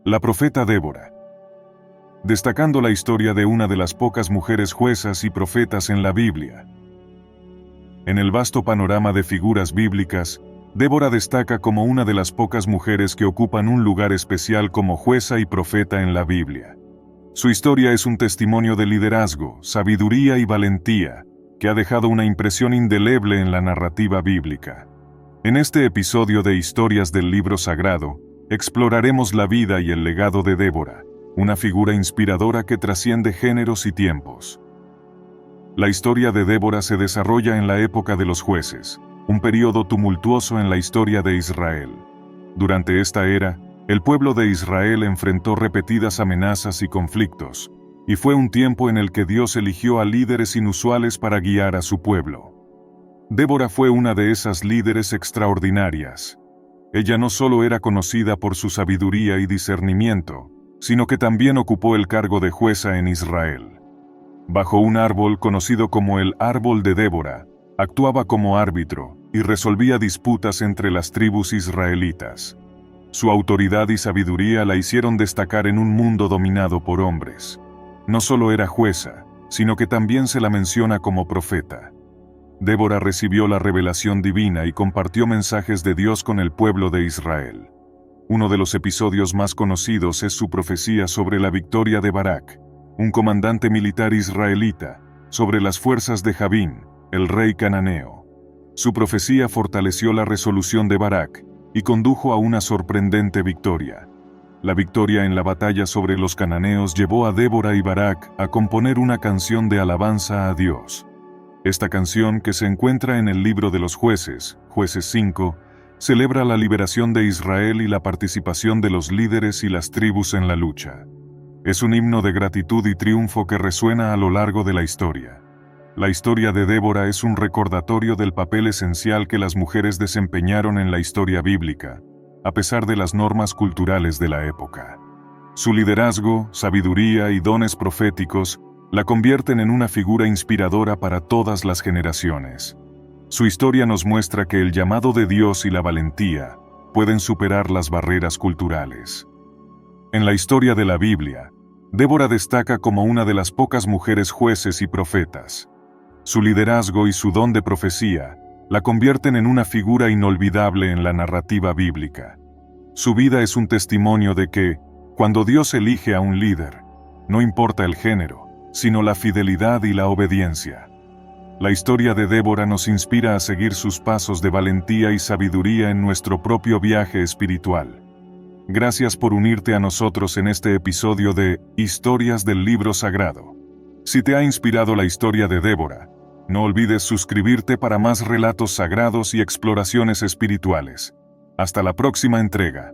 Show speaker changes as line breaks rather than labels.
La profeta Débora. Destacando la historia de una de las pocas mujeres juezas y profetas en la Biblia. En el vasto panorama de figuras bíblicas, Débora destaca como una de las pocas mujeres que ocupan un lugar especial como jueza y profeta en la Biblia. Su historia es un testimonio de liderazgo, sabiduría y valentía, que ha dejado una impresión indeleble en la narrativa bíblica. En este episodio de Historias del Libro Sagrado, exploraremos la vida y el legado de Débora, una figura inspiradora que trasciende géneros y tiempos. La historia de Débora se desarrolla en la época de los jueces, un período tumultuoso en la historia de Israel. Durante esta era, el pueblo de Israel enfrentó repetidas amenazas y conflictos, y fue un tiempo en el que Dios eligió a líderes inusuales para guiar a su pueblo. Débora fue una de esas líderes extraordinarias. Ella no solo era conocida por su sabiduría y discernimiento, sino que también ocupó el cargo de jueza en Israel. Bajo un árbol conocido como el Árbol de Débora, actuaba como árbitro y resolvía disputas entre las tribus israelitas. Su autoridad y sabiduría la hicieron destacar en un mundo dominado por hombres. No solo era jueza, sino que también se la menciona como profeta. Débora recibió la revelación divina y compartió mensajes de Dios con el pueblo de Israel. Uno de los episodios más conocidos es su profecía sobre la victoria de Barak, un comandante militar israelita, sobre las fuerzas de Jabín, el rey cananeo. Su profecía fortaleció la resolución de Barak y condujo a una sorprendente victoria. La victoria en la batalla sobre los cananeos llevó a Débora y Barak a componer una canción de alabanza a Dios. Esta canción, que se encuentra en el libro de los Jueces, Jueces 5, celebra la liberación de Israel y la participación de los líderes y las tribus en la lucha. Es un himno de gratitud y triunfo que resuena a lo largo de la historia. La historia de Débora es un recordatorio del papel esencial que las mujeres desempeñaron en la historia bíblica, a pesar de las normas culturales de la época. Su liderazgo, sabiduría y dones proféticos la convierten en una figura inspiradora para todas las generaciones. Su historia nos muestra que el llamado de Dios y la valentía pueden superar las barreras culturales. En la historia de la Biblia, Débora destaca como una de las pocas mujeres jueces y profetas. Su liderazgo y su don de profecía la convierten en una figura inolvidable en la narrativa bíblica. Su vida es un testimonio de que, cuando Dios elige a un líder, no importa el género, sino la fidelidad y la obediencia. La historia de Débora nos inspira a seguir sus pasos de valentía y sabiduría en nuestro propio viaje espiritual. Gracias por unirte a nosotros en este episodio de Historias del Libro Sagrado. Si te ha inspirado la historia de Débora, no olvides suscribirte para más relatos sagrados y exploraciones espirituales. Hasta la próxima entrega.